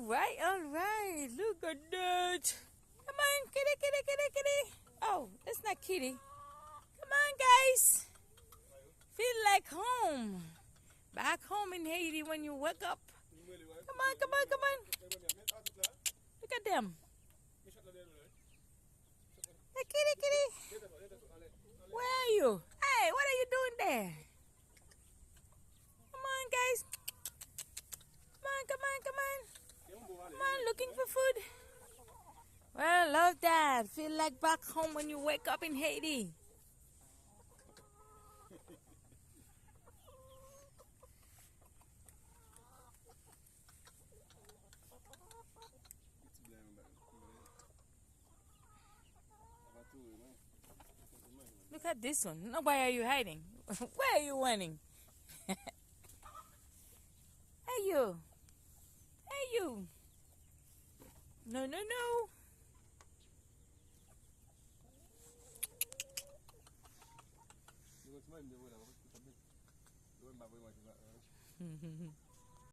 all right. Look at that. Come on, kitty, kitty, kitty, kitty. Oh, that's not kitty. Come on, guys. Feel like home. Back home in Haiti when you wake up. Come on, come on, come on. Look at them. Hey, kitty, kitty. Where are you? Hey, what are you doing there? Come on, guys. Come on, come on, come on. Come on, looking for food. Well, love that. Feel like back home when you wake up in Haiti. Look at this one. Now, why are you hiding? Where are you running? Hey, you. Hey, you. No, no, no.